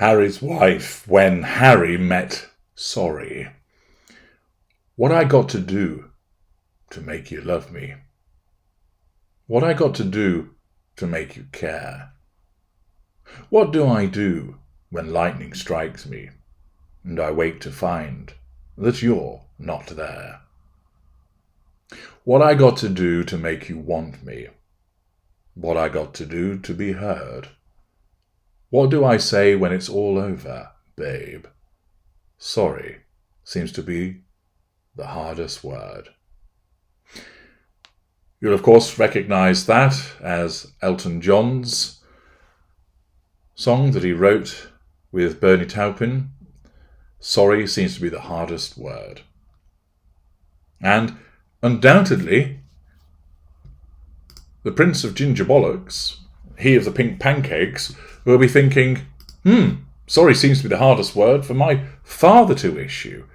Harry's wife when Harry met sorry. What I got to do to make you love me? What I got to do to make you care? What do I do when lightning strikes me and I wake to find that you're not there? What I got to do to make you want me? What I got to do to be heard? What do I say when it's all over, babe? Sorry seems to be the hardest word. You'll of course recognise that as Elton John's song that he wrote with Bernie Taupin. Sorry seems to be the hardest word. And undoubtedly, the Prince of Ginger Bollocks, he of the pink pancakes, will be thinking, sorry seems to be the hardest word for my father to issue.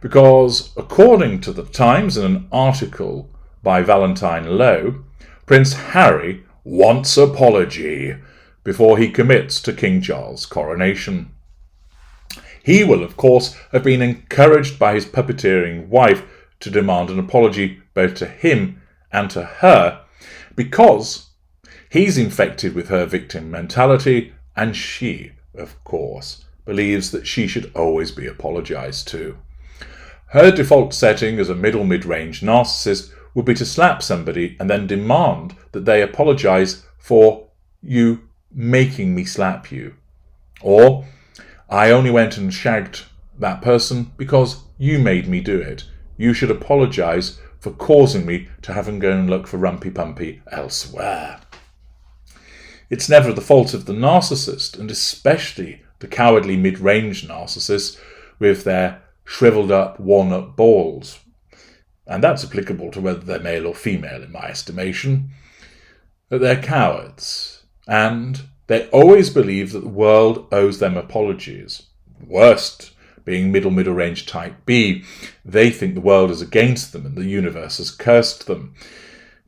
Because according to the Times, in an article by Valentine Lowe, Prince Harry wants apology before he commits to King Charles' coronation. He will, of course, have been encouraged by his puppeteering wife to demand an apology both to him and to her, because he's infected with her victim mentality, and she, of course, believes that she should always be apologised to. Her default setting as a mid-range narcissist would be to slap somebody and then demand that they apologise for you making me slap you. Or, I only went and shagged that person because you made me do it. You should apologise for causing me to have him go and look for Rumpy Pumpy elsewhere. It's never the fault of the narcissist, and especially the cowardly mid-range narcissists with their shriveled up walnut balls. And that's applicable to whether they're male or female in my estimation. That they're cowards, and they always believe that the world owes them apologies. Worst being middle range type B. They think the world is against them and the universe has cursed them.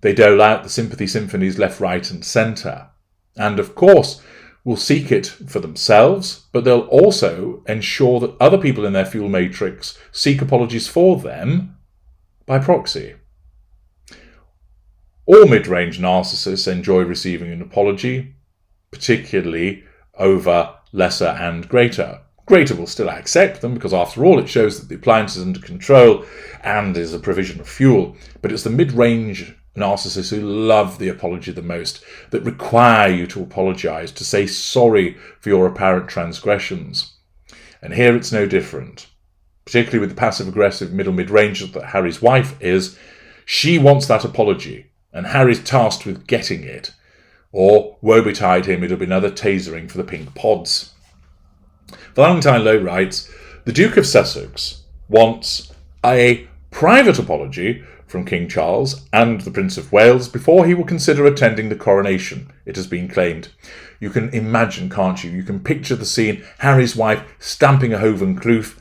They dole out the sympathy symphonies left, right and centre. And of course will seek it for themselves, but they'll also ensure that other people in their fuel matrix seek apologies for them by proxy. All mid-range narcissists enjoy receiving an apology, particularly over lesser and greater. Greater will still accept them because after all it shows that the appliance is under control and is a provision of fuel, but it's the mid-range narcissists who love the apology the most, that require you to apologise, to say sorry for your apparent transgressions. And here it's no different. Particularly with the passive-aggressive mid-range that Harry's wife is, she wants that apology, and Harry's tasked with getting it. Or, woe betide him, it'll be another tasering for the pink pods. Valentine Lowe writes, the Duke of Sussex wants a private apology from King Charles and the Prince of Wales before he will consider attending the coronation, it has been claimed. You can imagine, can't you? You can picture the scene, Harry's wife stamping a cloven hoof.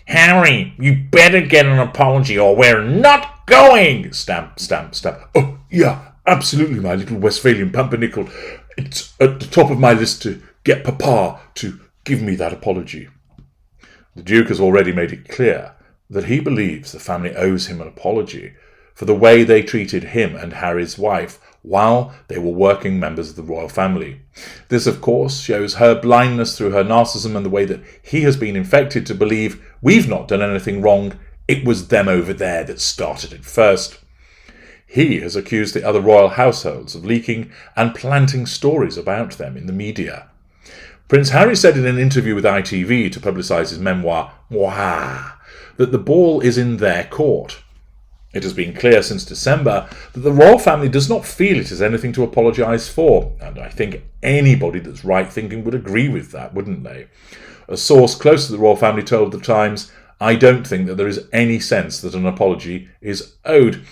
Harry, you better get an apology or we're not going! Stamp, stamp, stamp. Oh, yeah, absolutely, my little Westphalian pumpernickel. It's at the top of my list to get Papa to give me that apology. The Duke has already made it clear that he believes the family owes him an apology for the way they treated him and Harry's wife while they were working members of the royal family. This, of course, shows her blindness through her narcissism and the way that he has been infected to believe we've not done anything wrong, it was them over there that started it first. He has accused the other royal households of leaking and planting stories about them in the media. Prince Harry said in an interview with ITV to publicise his memoir, that the ball is in their court. It has been clear since December that the royal family does not feel it is anything to apologise for, and I think anybody that's right-thinking would agree with that, wouldn't they? A source close to the royal family told the Times, I don't think that there is any sense that an apology is owed.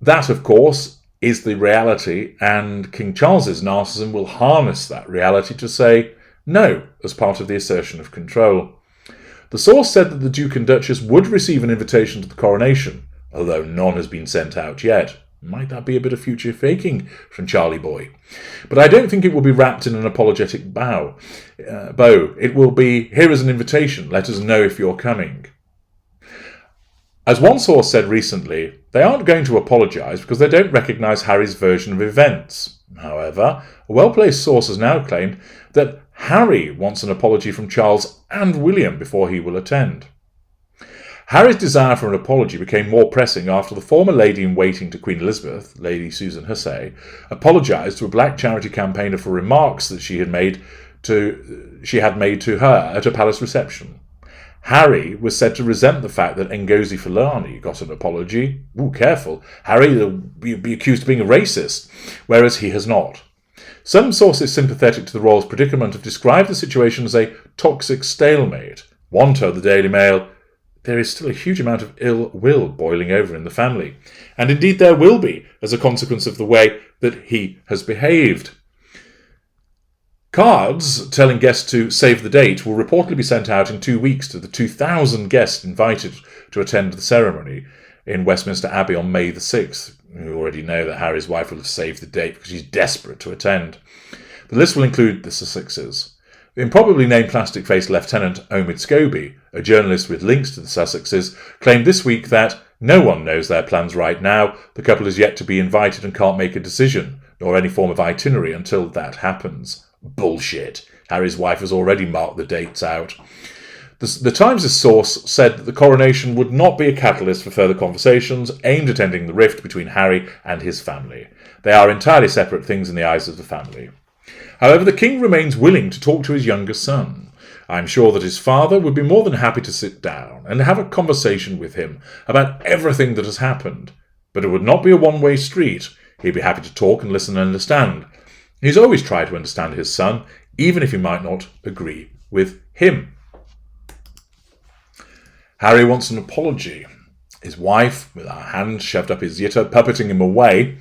That, of course, is the reality, and King Charles's narcissism will harness that reality to say no as part of the assertion of control. The source said that the Duke and Duchess would receive an invitation to the coronation, although none has been sent out yet. Might that be a bit of future faking from Charlie Boy? But I don't think it will be wrapped in an apologetic bow. It will be, here is an invitation, let us know if you're coming. As one source said recently, they aren't going to apologise because they don't recognise Harry's version of events. However, a well-placed source has now claimed that Harry wants an apology from Charles and William before he will attend. Harry's desire for an apology became more pressing after the former lady-in-waiting to Queen Elizabeth, Lady Susan Hussey, apologised to a black charity campaigner for remarks that she had made to her at a palace reception. Harry was said to resent the fact that Ngozi Fulani got an apology. Ooh, careful. Harry will be accused of being a racist, whereas he has not. Some sources sympathetic to the royals' predicament have described the situation as a toxic stalemate. One told the Daily Mail, there is still a huge amount of ill will boiling over in the family. And indeed there will be, as a consequence of the way that he has behaved. Cards telling guests to save the date will reportedly be sent out in 2 weeks to the 2,000 guests invited to attend the ceremony in Westminster Abbey on May the 6th. We already know that Harry's wife will have saved the date because she's desperate to attend. The list will include the Sussexes. The improbably named plastic-faced Lieutenant Omid Scobie, a journalist with links to the Sussexes, claimed this week that no one knows their plans right now, the couple is yet to be invited and can't make a decision, nor any form of itinerary until that happens. Bullshit. Harry's wife has already marked the dates out. The Times' source said that the coronation would not be a catalyst for further conversations aimed at ending the rift between Harry and his family. They are entirely separate things in the eyes of the family. However, the king remains willing to talk to his younger son. I'm sure that his father would be more than happy to sit down and have a conversation with him about everything that has happened. But it would not be a one-way street. He'd be happy to talk and listen and understand. He's always tried to understand his son, even if he might not agree with him. Harry wants an apology. His wife, with her hand shoved up his yitter, puppeting him away,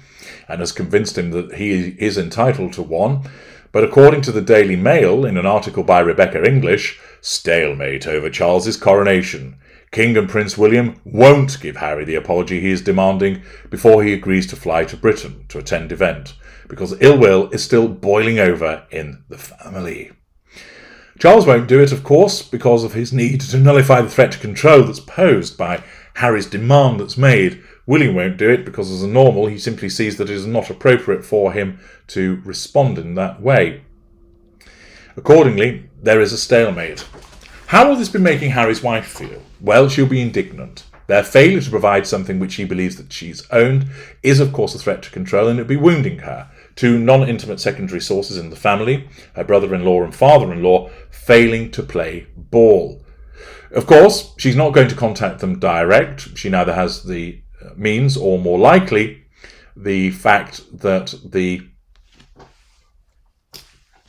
and has convinced him that he is entitled to one. But according to the Daily Mail, in an article by Rebecca English, stalemate over Charles's coronation. King and Prince William won't give Harry the apology he is demanding before he agrees to fly to Britain to attend event, because ill will is still boiling over in the family. Charles won't do it, of course, because of his need to nullify the threat to control that's posed by Harry's demand that's made. William won't do it because, as a normal, he simply sees that it is not appropriate for him to respond in that way. Accordingly, there is a stalemate. How will this be making Harry's wife feel? Well, she'll be indignant. Their failure to provide something which she believes that she's owned is, of course, a threat to control, and it'll be wounding her. Two non-intimate secondary sources in the family, her brother-in-law and father-in-law, failing to play ball. Of course, she's not going to contact them direct. She neither has the means, or more likely, the fact that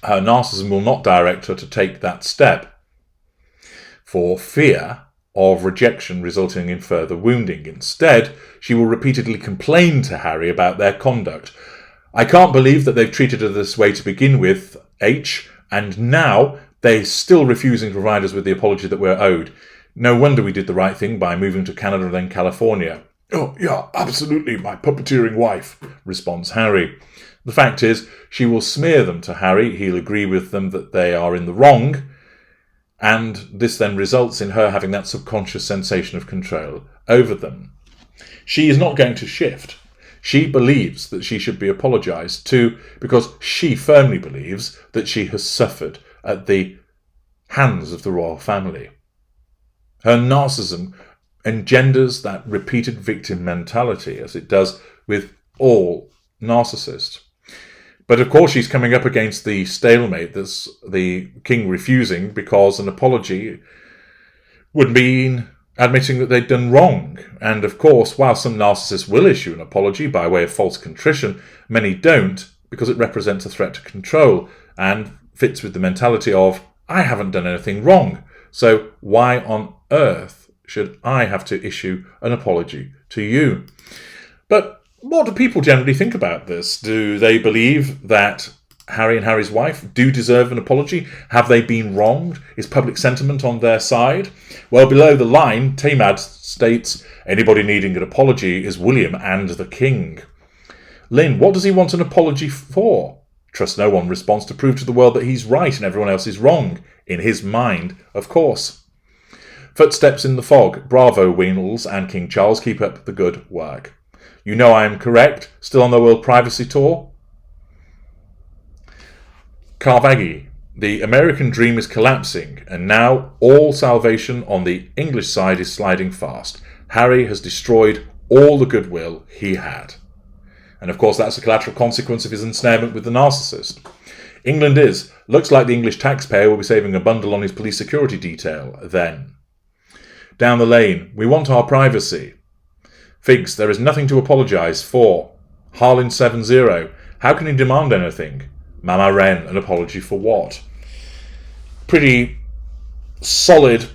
her narcissism will not direct her to take that step for fear of rejection resulting in further wounding. Instead, she will repeatedly complain to Harry about their conduct. I can't believe that they've treated her this way to begin with, H, and now they're still refusing to provide us with the apology that we're owed. No wonder we did the right thing by moving to Canada and then California. Oh, yeah, absolutely, my puppeteering wife, responds Harry. The fact is, she will smear them to Harry, he'll agree with them that they are in the wrong, and this then results in her having that subconscious sensation of control over them. She is not going to shift. She believes that she should be apologised to because she firmly believes that she has suffered at the hands of the royal family. Her narcissism engenders that repeated victim mentality, as it does with all narcissists. But of course she's coming up against the stalemate that's the king refusing because an apology would mean admitting that they'd done wrong. And of course, while some narcissists will issue an apology by way of false contrition, many don't because it represents a threat to control and fits with the mentality of, I haven't done anything wrong, so why on earth should I have to issue an apology to you? But what do people generally think about this? Do they believe that Harry and Harry's wife do deserve an apology? Have they been wronged? Is public sentiment on their side? Well, below the line, Tamad states, anybody needing an apology is William and the King. Lynn, what does he want an apology for? Trust no one response to prove to the world that he's right and everyone else is wrong. In his mind, of course. Footsteps in the fog. Bravo, Wheels and King Charles. Keep up the good work. You know I am correct. Still on the World Privacy Tour? Carvaghi. The American dream is collapsing, and now all salvation on the English side is sliding fast. Harry has destroyed all the goodwill he had. And of course that's a collateral consequence of his ensnarement with the narcissist. England looks like the English taxpayer will be saving a bundle on his police security detail then. Down the lane, we want our privacy. Figs, there is nothing to apologise for. Harlin 7-0, how can he demand anything? Mama Wren, an apology for what? Pretty solid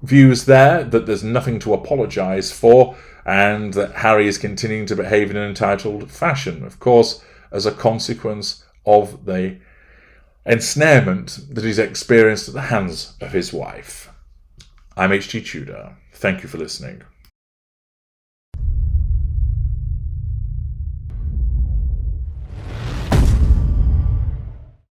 views there, that there's nothing to apologise for, and that Harry is continuing to behave in an entitled fashion, of course, as a consequence of the ensnarement that he's experienced at the hands of his wife. I'm H.G. Tudor. Thank you for listening.